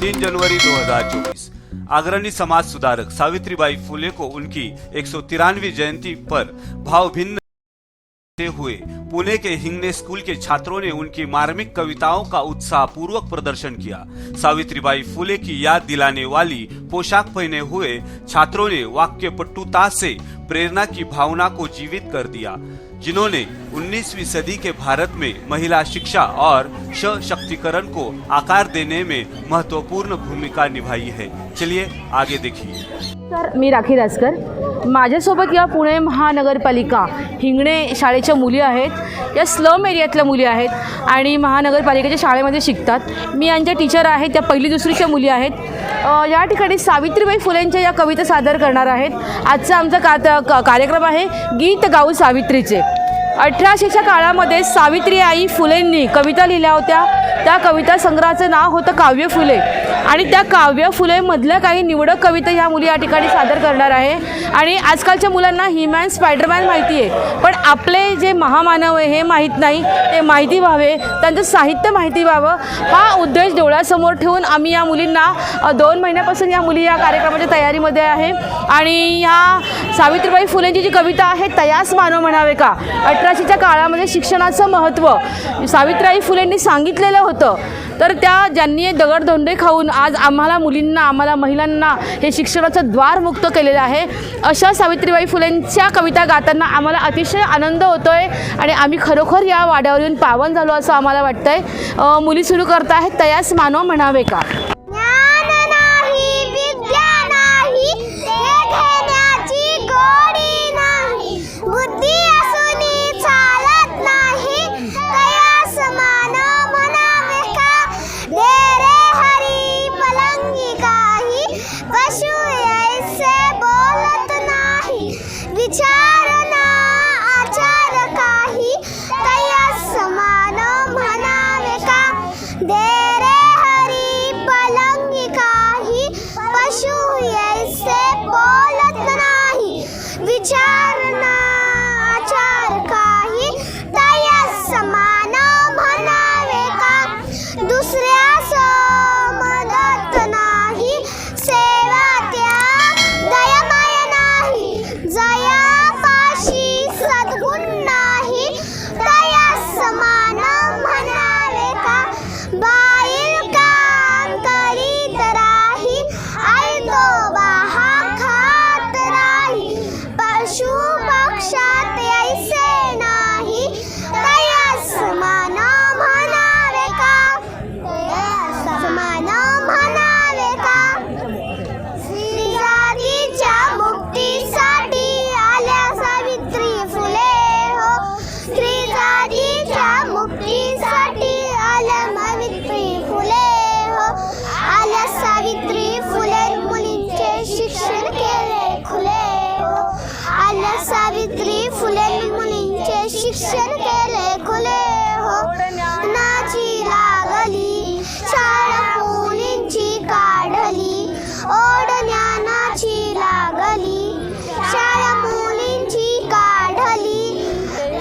3 January 2024। अग्रणी समाज सुधारक सावित्रीबाई फुले को उनकी 193वीं जयंती पर भावभिन्न हुए पुणे के हिंगने स्कूल के छात्रों ने उनकी मार्मिक कविताओं का उत्साहपूर्वक प्रदर्शन किया। सावित्रीबाई फुले की याद दिलाने वाली पोशाक पहने हुए छात्रों ने वाक्यपटुता से प्रेरणा की भावना को जीवित कर दिया, जिन्होंने 19वीं सदी के भारत में महिला शिक्षा और सशक्तिकरण को आकार देने में महत्वपूर्ण भूमिका निभाई है। चलिए आगे देखिए। तर मी राखी राजकर, माझ्यासोबत या पुणे महानगरपालिका हिंगणे शाळेच्या मुली आहेत। या स्लम एरियातल्या मुली आहेत आणि महानगरपालिकेच्या शाळेमध्ये शिकतात। मी यांच्या टीचर आहेत, त्या पहिली दुसरीच्या मुली आहेत। या ठिकाणी सावित्रीबाई फुलेंच्या या कविता सादर करणार आहेत। आजचा आमचा कार्यक्रम आहे गीत गाऊ सावित्रीचे। 1800च्या काळामध्ये सावित्री आई फुलेंनी कविता लिहिल्या होत्या। त्या कविता संग्रहाचं नाव होतं काव्य फुले आणि त्या काव्य फुले मधल्या काही निवडक कविता ह्या मुली या ठिकाणी सादर करणार आहे। आणि आजकालच्या मुलांना ही-मॅन स्पायडरमॅन माहिती आहे, पण आपले जे महामानव आहे हे माहीत नाही, ते माहिती व्हावे, त्यांचं साहित्य माहिती व्हावं, हा उद्देश डोळ्यासमोर ठेवून आम्ही या मुलींना 2 महिन्यापासून या मुली या कार्यक्रमाच्या तयारीमध्ये आहे। आणि ह्या सावित्रीबाई फुलेंची जी कविता आहे तयास मानव म्हणावे का, 1800च्या काळामध्ये शिक्षणाचं महत्त्व सावित्रीबाई फुलेंनी सांगितलेलं होतं। तर त्या ज्यांनी दगडधोंडे खाऊन आज आम्हाला मुलींना, आम्हाला महिलांना हे शिक्षणाचं द्वार मुक्त केलेलं आहे, अशा सावित्रीबाई फुलेंच्या कविता गाताना आम्हाला अतिशय आनंद होतोय आणि आम्ही खरोखर या वाड्यावर येऊन पावन झालो असं आम्हाला वाटतंय। मुली सुरू करत आहेत तयास मानव म्हणावे का। सावित्री फुले मुलींचे शिक्षण केले खुले हो, नाची लागली शाळा मुलींची काढली, ओढ ज्ञानाची लागली शाळा मुलींची काढली,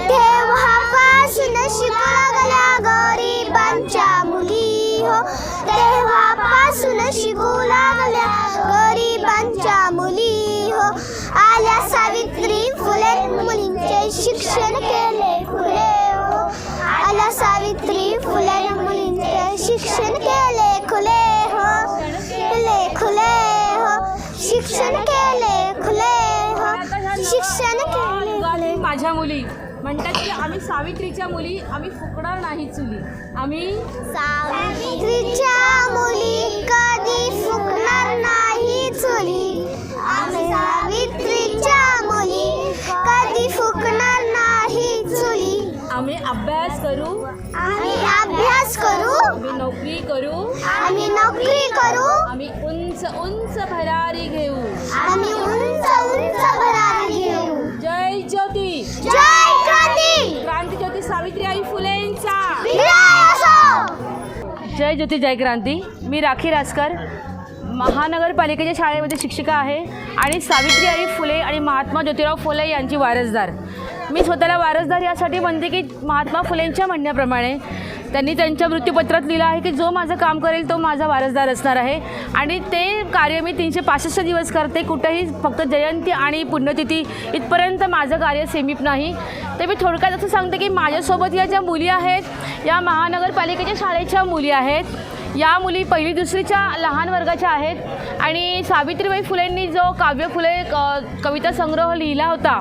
तेव्हापासून शिकू लागल्या गरिबांच्या मुली हो, तेव्हापासून शिकू लागल्या गरिबांच्या मुली हो, आल्या सावित्री फुले मुलींचे शिक्षण केले खुले हो, आल्या सावित्री फुले मुलींचे शिक्षण केले खुले हो, खुले हो, शिक्षण केले खुले हो, शिक्षण केले। माझ्या मुली म्हणतात की आम्ही सावित्रीच्या मुली, आम्ही फुकणार नाही चुली, आम्ही सावित्रीच्या मुली कधी फुकणार नाही चुली, आम्ही सावित्रीच्या मुली कधी फुकणार नाही चुली, आम्ही अभ्यास करू, आम्ही अभ्यास करू, आम्ही नोकरी करू, आम्ही नोकरी करू, आम्ही उंच उंच भरारी घेऊ, आम्ही उंच उंच भरारी घेऊ। जय ज्योती, जय ज्योती, क्रांती ज्योती सावित्रीबाई फुलेंचा विजय असो। जय ज्योती जय क्रांती। मी राखी राजकर, महानगरपालिकेच्या शाळेमध्ये शिक्षिका आहे आणि सावित्रीबाई फुले आणि महात्मा ज्योतिराव फुले यांची वारसदार। मी स्वतःला वारसदार यासाठी म्हणते की महात्मा फुलेंच्या म्हणण्याप्रमाणे त्यांनी त्यांच्या मृत्यूपत्रात लिहिलं आहे की जो माझं काम करेल तो माझा वारसदार असणार आहे आणि ते कार्य मी 365 दिवस करते. कुठेही फक्त जयंती आणि पुण्यतिथी इथपर्यंत माझं कार्य सीमित नाही. तर मी थोडक्यात असं सांगते की माझ्यासोबत या ज्या मुली आहेत या महानगरपालिकेच्या शाळेच्या मुली आहेत. या मुली 1ली-2रीच्या लहान वर्गाच्या आहेत आणि सावित्रीबाई फुलेंनी जो काव्य फुले कविता संग्रह लिहिला होता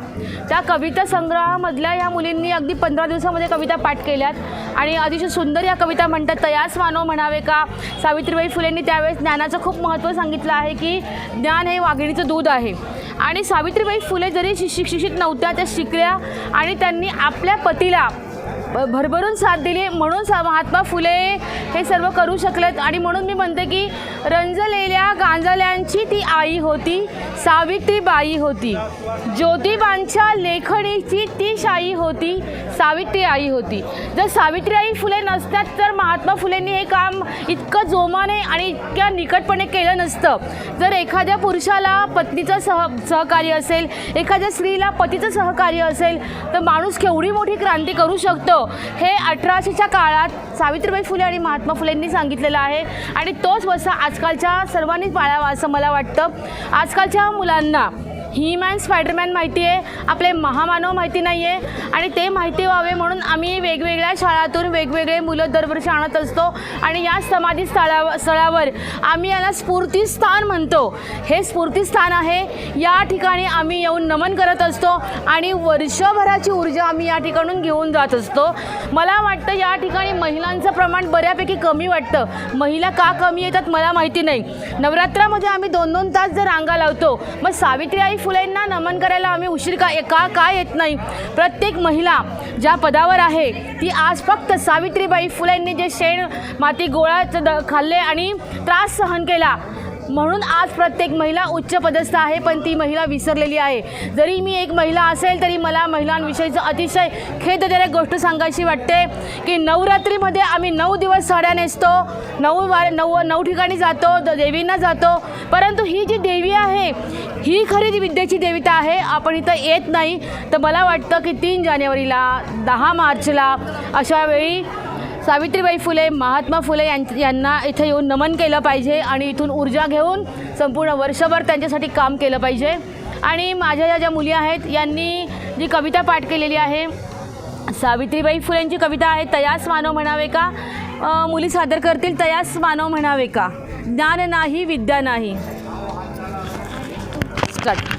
त्या कविता संग्रहामधल्या ह्या मुलींनी अगदी 15 दिवसामध्ये कविता पाठ केल्यात आणि अतिशय सुंदर या कविता म्हणतात. तयास मानव म्हणावे का. सावित्रीबाई फुलेंनी त्यावेळेस ज्ञानाचं खूप महत्त्व सांगितलं आहे की ज्ञान हे वाघिणीचं दूध आहे आणि सावित्रीबाई फुले जरी शिक्षित नव्हत्या त्या शिकल्या आणि त्यांनी आपल्या पतीला भरभरून साथ दिली म्हणून महात्मा फुले हे सर्व करू शकलेत. आणि म्हणून मी म्हणते की रंजलेल्या गांजल्यांची ती आई होती, सावित्रीबाई होती. ज्योतिबांच्या लेखणीची ती शाई होती, सावित्री आई होती. जर सावित्रीबाई फुले नसतात तर महात्मा फुलेंनी हे काम इतकं जोमाने आणि इतक्या निकटपणे केलं नसतं. जर एखाद्या पुरुषाला पत्नीचं सहकार्य असेल, एखाद्या स्त्रीला पतीचं सहकार्य असेल तर माणूस केवढी मोठी क्रांती करू शकतो हे 1800च्या काळात सावित्रीबाई फुले आणि महात्मा फुलेंनी सांगितलेलं आहे आणि तोच वसा आजकालच्या सर्वांनीच पाळावा असं मला वाटतं. आजकालच्या मुलांना ही मॅन स्पायडरमॅन माहिती आहे, आपले महामानव माहिती नाही आहे आणि ते माहिती व्हावे म्हणून आम्ही वेगवेगळ्या शाळातून वेगवेगळे मुलं दरवर्षी आणत असतो आणि या समाधी स्थळावर आम्ही याला स्फूर्तीस्थान म्हणतो. हे स्फूर्तीस्थान आहे. या ठिकाणी आम्ही येऊन नमन करत असतो आणि वर्षभराची ऊर्जा आम्ही या ठिकाणून घेऊन जात असतो. मला वाटतं या ठिकाणी महिलांचं प्रमाण बऱ्यापैकी कमी वाटतं. महिला का कमी येतात मला माहिती नाही. नवरात्रामध्ये आम्ही 2-2 तास जर रांगा लावतो मग सावित्रीबाई फुलेंना नमन करायला आम्ही उशीर का येत नाही. प्रत्येक महिला ज्या पदावर आहे ती आज फक्त सावित्रीबाई फुलेंनी जे शेण माती गोळा खाल्ले आणि त्रास सहन केला म्हणून आज प्रत्येक महिला उच्च पदस्थ आहे. पण ती महिला विसरलेली आहे. जरी मी एक महिला असेल तरी मला महिलांविषयीचं अतिशय खेदजनक गोष्ट सांगायची वाटते की नवरात्रीमध्ये आम्ही 9 दिवस साड्या नेसतो, 9 ठिकाणी जातो, देवींना जातो. परंतु ही जी देवी आहे ही खरी विद्येची देवता आहे. आपण इथं येत नाही. तर मला वाटतं की 3 जानेवारीला 10 मार्चला अशा वेळी सावित्रीबाई फुले, महात्मा फुले यांना इथे येऊन नमन केलं पाहिजे आणि इथून ऊर्जा घेऊन संपूर्ण वर्षभर त्यांच्यासाठी काम केलं पाहिजे. आणि माझ्या ज्या मुली आहेत यांनी जी कविता पाठ केलेली आहे सावित्रीबाई फुलेंची कविता आहे तयास मानव म्हणावे का. मुली सादर करतील तयास मानव म्हणावे का. ज्ञान नाही विद्या नाही. स्टार्ट.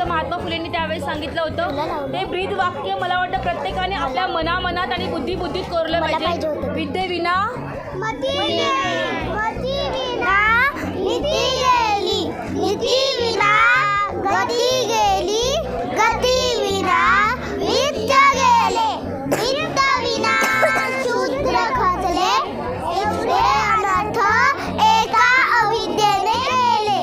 महात्मा फुलेंनी त्यावेळेस सांगितलं होतं. हे ब्रीद वाक्य मला वाटतं प्रत्येकाने आपल्या मनात आणि बुद्धीत कोरलं पाहिजे. विद्येविना मती गेली, नीतीविना गती गेली, गतीविना वित्त गेले, वित्तविना शूद्र खचले, एवढे अनर्थ एका अविद्येने केले.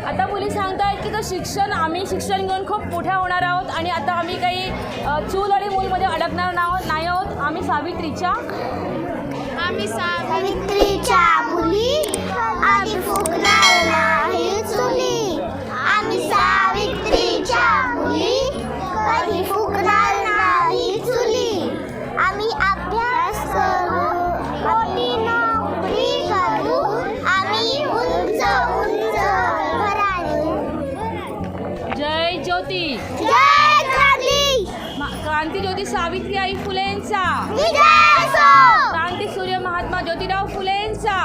आता मुली सांगतायत की शिक्षण आम्ही शिक्षण घेऊन खूप मोठ्या होणार आहोत आणि आता आम्ही काही चूल आणि मूलमध्ये अडकणार नाही आहोत. आम्ही सावित्रीच्या मुली, आम्ही फुकणार नाही चुली. आम्ही सावित्रीच्या मुली, कधी फुकणार नाही चुली. आम्ही अभ्यास करू, मोठी नोकरी करू, आम्ही उंच घराणे ज्योती जय क्रांती क्रांती ज्योती सावित्रीबाई फुलेंचा विजय असो क्रांती सूर्य महात्मा ज्योतिराव फुलेंचा